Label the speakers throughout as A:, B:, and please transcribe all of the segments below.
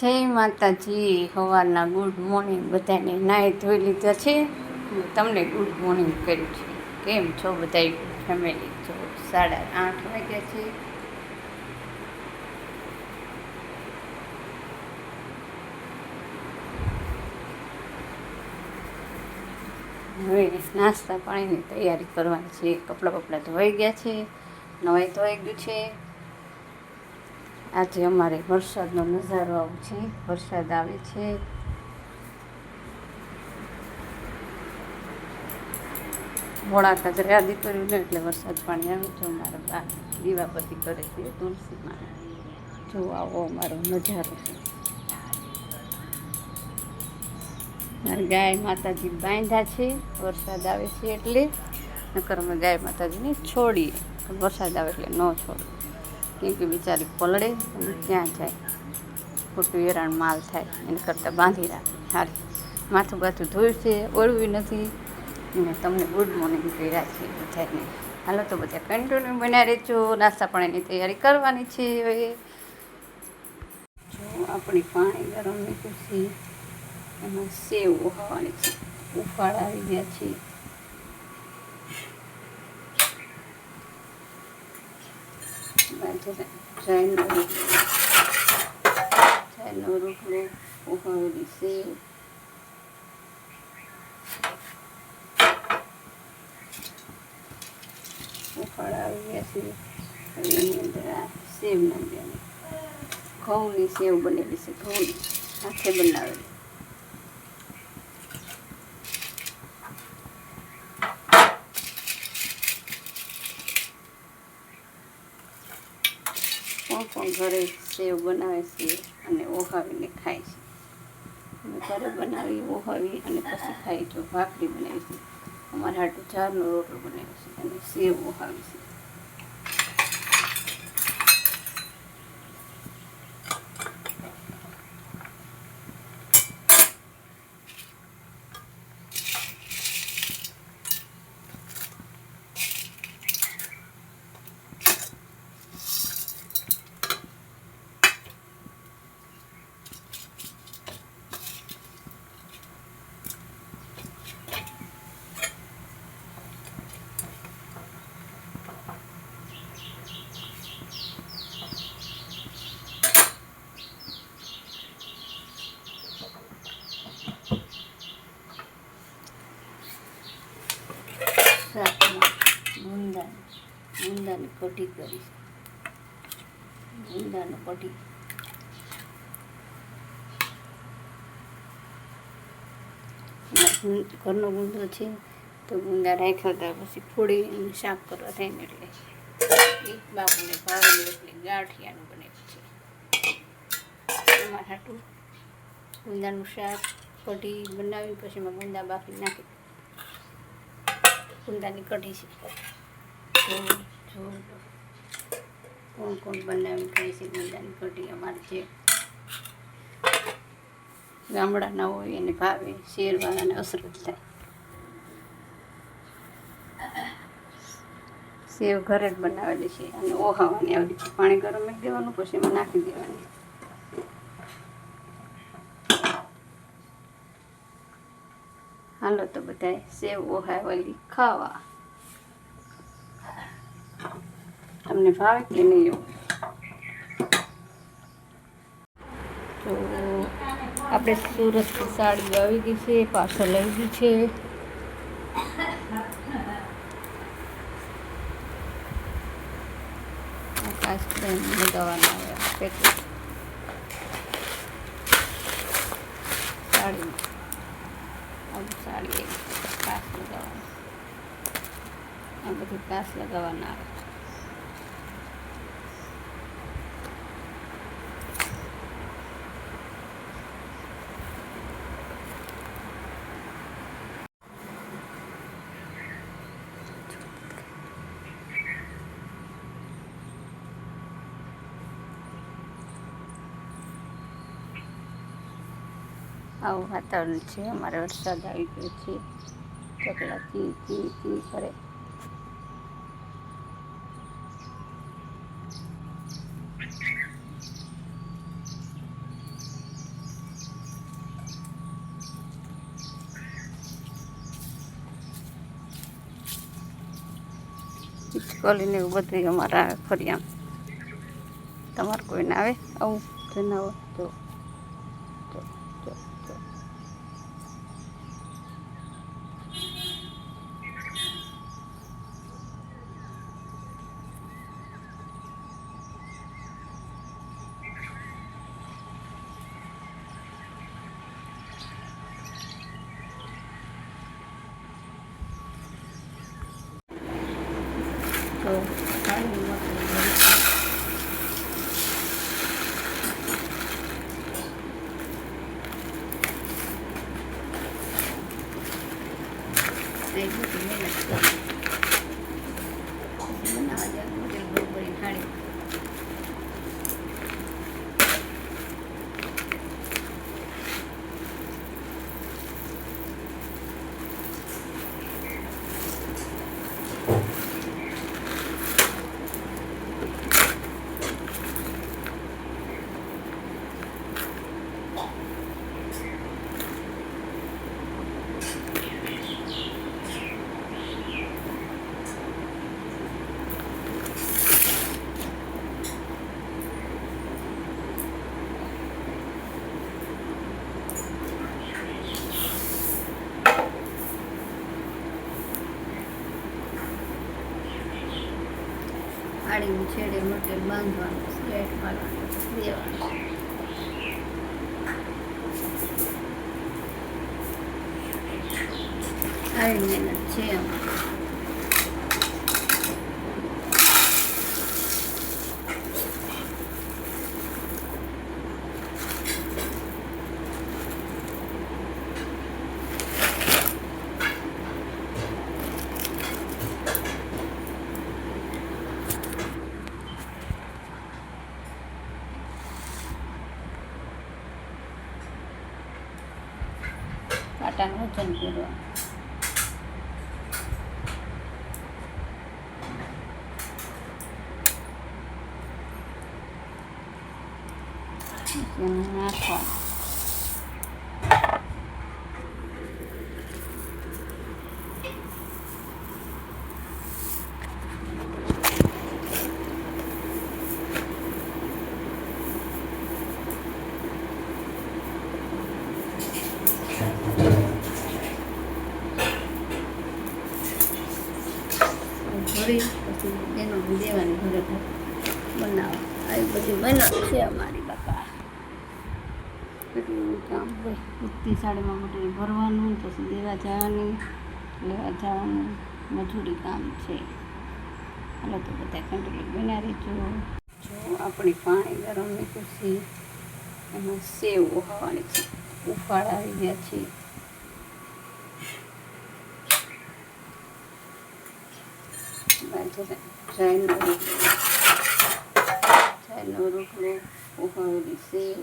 A: જય માતાજી, સવારના ગુડ મોર્નિંગ બધાને. નાહી ધોઈ લીધા છે, તમને ગુડ મોર્નિંગ કર્યું છે. કેમ છો બધા ફેમિલી? જો 8:30 વાગ્યા છે. હવે નાસ્તા પાણીની તૈયારી કરવાની છે. કપડાં ધોવાઈ ગયા છે, નવાઈ ધોવાઈ ગયું છે. આજે અમારે વરસાદનો નજારો આવો છે. વરસાદ આવે છે. મોડા કચરે આદિ કર્યું ને એટલે વરસાદ પાણી આવે છે. અમારા બા દીવાબત્તી કરે છે તુલસીમાં. જો આવો અમારો નજારો છે. મારી ગાય માતાજી બાંધ્યા છે. વરસાદ આવે છે એટલે નકર અમે ગાય માતાજીને છોડીએ, પણ વરસાદ આવે એટલે ન છોડીએ. કેમ કે બિચારી પલળે અને ક્યાં જાય, ખોટું હેરાન માલ થાય, એને કરતાં બાંધી રાખે. હારી માથું બાથું ધોયું છે, ઓળવી નથી. અને તમને ગુડ મોર્નિંગ કર્યા છે બધાને. હાલો તો બધા કન્ટિન્યુ બનાવી રહેજો. નાસ્તા પાણીની તૈયારી કરવાની છે. હવે જો આપણી પાણી ગરમ મૂક્યું છે, એમાં સેવ ઉહાવાની છે. ઉફાળ આવી ગયા છે. ચાયનો રોટલો, ઉહાવેલી સેવ, ઉફાળ આવી ગયા છે. એની અંદર આ સેવ નાખવાની. ઘઉંની સેવ બનેલી છે, ઘઉંની હાથે બનાવેલી. કોણ ઘરે સેવ બનાવે છે અને ઓહાવીને ખાય છે. અમે ઘરે બનાવી, ઓહાવી અને પછી ખાઈ. જો ભાખરી બનાવી છે, અમારા હાટુ ચારનો રોટલો બનાવ્યો છે અને સેવ ઓહાવી છે. શાકમાં ગુંદાની કઢી કરી. ગુંદાનો કઢી ઘરનો ગુંદો છે, તો ગુંદા રાખ્યા હતા, પછી ફોડી શાક કરવા થાય ને એટલે એક બાપુને ભાવેલી એટલે ગાંઠિયાનું બનાવ્યું છે. એમાં હાટું ગુંદાનું શાક કઢી બનાવી, પછી એમાં ગુંદા બાફી નાખી. ગુંદાની કઢી છે. કોણ બનાવી ખાય છે ગુંદાની કઢી? અમારે જે ગામડાના હોય એને ભાવે, શેરવાળાને અસર થાય. સેવ ઘરે જ બનાવેલી છે અને ઓહાવાની આવેલી છે. પાણી ગરમ મૂકી દેવાનું, પછી એમાં નાખી દેવાની. હાલો તો બધાએ સેવ ઓહાવેલી ખાવા. તમને ભાવે કે નહીં? તો આપણે સુરતથી સાડી આવી ગઈ છે, પાર્સલ આવી ગયું છે. આઈસ્ક્રીમ લગાવવાના આવ્યા પેકેટ સાડી. સાડી કાચ લગાવવાના, આ બધું કાચ લગાવવાના આવે. આવું વાતાવરણ છે. અમારે વરસાદ આવી ગયો છે. ચકલા ચી ચી ચી કરે. ખીચકોલી ને એવું બધું અમારા આવે ફરિયામ. તમારે કોઈને આવે આવું જનાવર? તો જો જો જો તો પાણી બનાવવા જાય બરોબર ખાડી. આડીનું છેડે મટેલ બાંધવાનું, સ્લેટ મારવાનું, દેવાનું. આવી મહેનત છે આમાં. કાંટાનું વજન કરવાનું. નાખવાનું. ભરી પછી એનો દેવાની ઘરે બનાવવા. આવી બધી મહેનત છે અમારી બાપા. કેટલું કામ હોય. ઉઠતી સાડીમાં મટીરિયલ ભરવાનું, પછી દેવા જવાનું, લેવા જવાનું, મજૂરી કામ છે. હાલો તો બધા કન્ટિન્યુ બન્યા રહેજો. જો આપણી પાણી ગરમ મૂક્યું છે, એમાં સેવ ઉહાવાની છે. ઉફાળ આવી ગયા છે. ચાયનો રોટલો, ઉહાવેલી સેવ,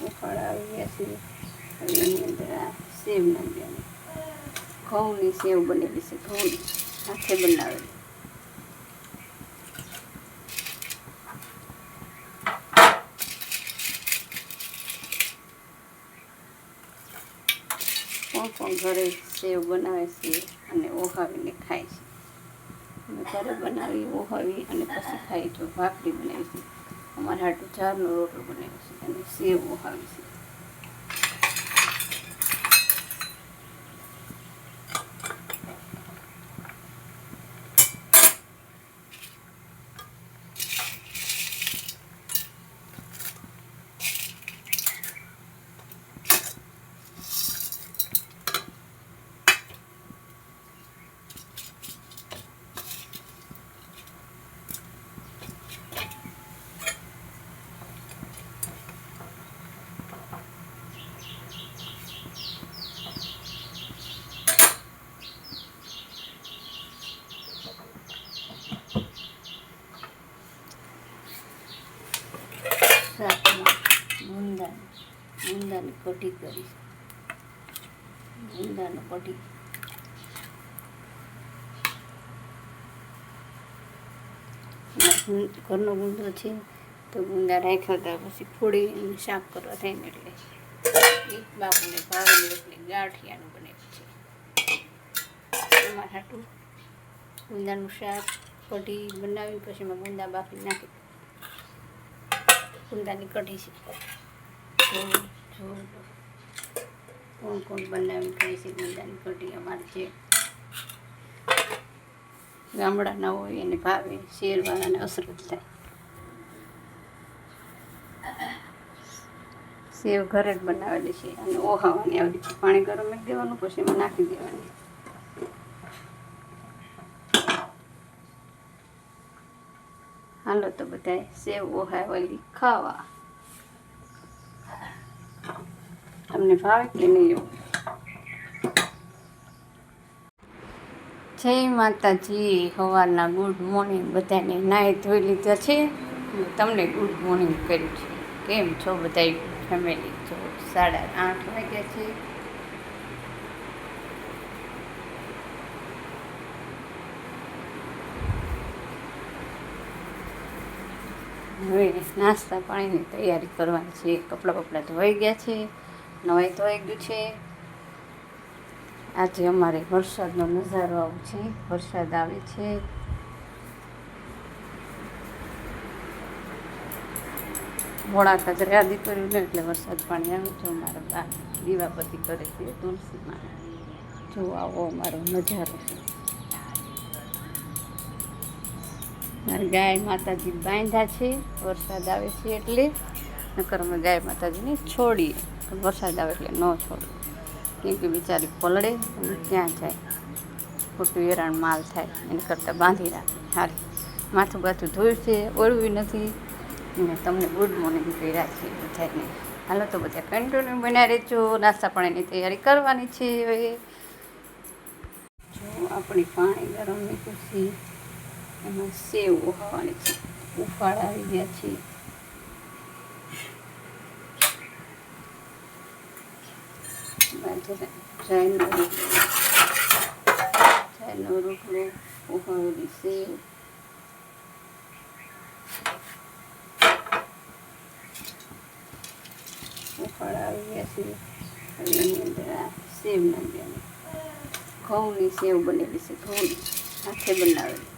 A: ઉફાળ આવી ગયા છે. એની અંદર આ સેવ નાખવાની. ઘઉંની સેવ બનેલી છે, ઘઉંની હાથે બનાવેલી. પણ ઘરે સેવ બનાવે છે અને ઓહાવીને ખાય છે. અમે ઘરે બનાવી, ઓહાવી અને પછી ખાઈ. તો ભાખરી બનાવી છે. અમારે હાટું ચારનો રોટલો બનાવ્યો છે અને સેવ ઓહાવી છે. શાકમાં ગુંદાની કઢી કરી. ગુંદાનો કઢી ઘરનો ગુંદો છે, તો ગુંદા રાખ્યા હતા. પછી ફોડી શાક કરવા થાય ને એટલે એક બાપુને ભાવેલી રોટલી ગાંઠિયાનું બનાવ્યું છે. એમાં હાટું ગુંદાનું શાક કઢી બનાવી પછી એમાં ગુંદા બાફી નાખી ગુંદાની કઢી છે. કોણ કોણ બનાવી ખાય છે ગુંદાની કઢી? અમારે જે ગામડાના હોય એને ભાવે, શેરવાળાને અસર જ થાય. સેવ ઘરે જ બનાવેલી છે અને ઓહાવાની આવી રીતે પાણી ગરમ કરી દેવાનું, પછી એમાં નાખી દેવાની. હાલો તો બધાય સેવ ઓહાવેલી ખાવા. તમને ભાવે કે નહીં? જય માતાજી, સવારના ગુડ મોર્નિંગ બધાને. નાહી ધોઈ લીધા છે, તમને ગુડ મોર્નિંગ કર્યું છે. કેમ છો બધા ફેમિલી? જો 8:30 વાગ્યા છે. હવે નાસ્તા પાણીની તૈયારી કરવાની છે. કપડાં બપડા ધોવાઈ ગયા છે, નવાઈ ધોવાઈ ગયું છે. આજે અમારે વરસાદનો નજારો આવો છે, વરસાદ આવે છે. મોડા કચરે આદિ કર્યું ને એટલે વરસાદ પાણી આવે છે. મારા બા દીવાબત્તી કરે છે તુલસીમાં. જો આવો અમારો નજારો છે. મારી ગાય માતાજી બાંધ્યા છે, વરસાદ આવે છે એટલે. નકર અમે ગાય માતાજીને છોડીએ, વરસાદ આવે એટલે ન છોડીએ. કેમ કે બિચારી પલળે અને ક્યાં જાય, ખોટું હેરાન માલ થાય, એને કરતાં બાંધી રાખે. હારી માથું બાથું ધોયું છે, ઓળવી નથી. અને તમને ગુડ મોર્નિંગ કર્યા છે બધાને. હાલો તો બધા કન્ટિન્યુ બનાવી રહેજો. નાસ્તા પાણીની તૈયારી કરવાની છે. હવે જો આપણી પાણી ગરમ મૂક્યું છે, એમાં સેવ ઓહાવાની છે. ઉફાળ આવી ગયા છે. ચાયનો રોટલો, ઓહાવેલી સેવ, ઉફાળ આવી ગયા છે. એની અંદર આ સેવ નાખવાની. ઘઉંની સેવ બનેલી છે, ઘઉંની હાથે બનાવેલી.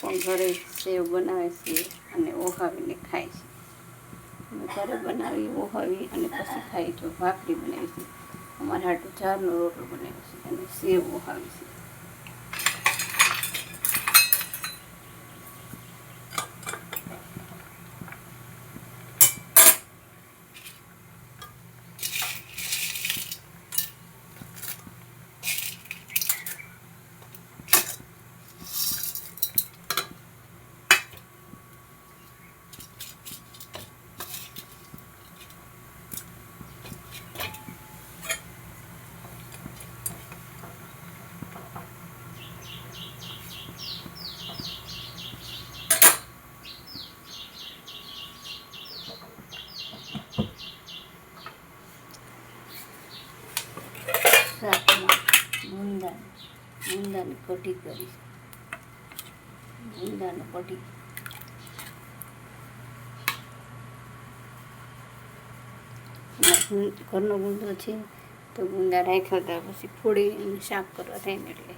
A: કોણ ઘરે સેવ બનાવે છે અને ઓહાવીને ખાય છે. અમે ઘરે બનાવી, ઓહાવી અને પછી ખાઈ. જો ભાખરી બનાવી છે, અમારે હાટું ચારનો રોટલો બનાવ્યો છે અને સેવ ઓહાવી છે. શાકમાં ગુંદાની કઢી કરી. ગુંદાની કઢી ઘરનો ગુંદો છે તો ગુંદા રાખ્યા હતા, પછી ફોડી શાક કરવા થાય ને એટલે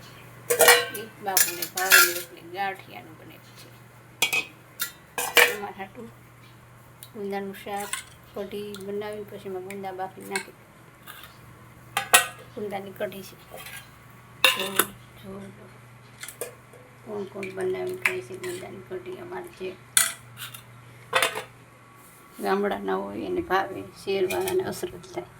A: એક બાપુને ભાવેલી રોટલી ગાંઠિયાનું બનાવ્યું છે. એમાં હાટું ગુંદાનું શાક કઢી બનાવી પછી એમાં ગુંદા બાફી નાખી ગુંદાની કઢી છે. કોણ કોણ બનાવી ખાય છે ગુંદાની કઢી? અમારે જે ગામડાના હોય એને ભાવે, શેરવાળાને અસર જ થાય.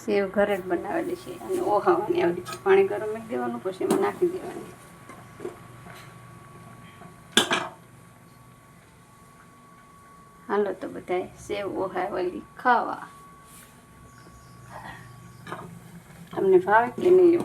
A: સેવ ઘરે જ બનાવેલી છે અને ઓહાવાની આવી રીતે પાણી ગરમ કરી દેવાનું, પછી એમાં નાખી દેવાની. હાલો તો બધાય સેવ ઓહાવેલી ખાવા. તમને ભાવે કે નહીં?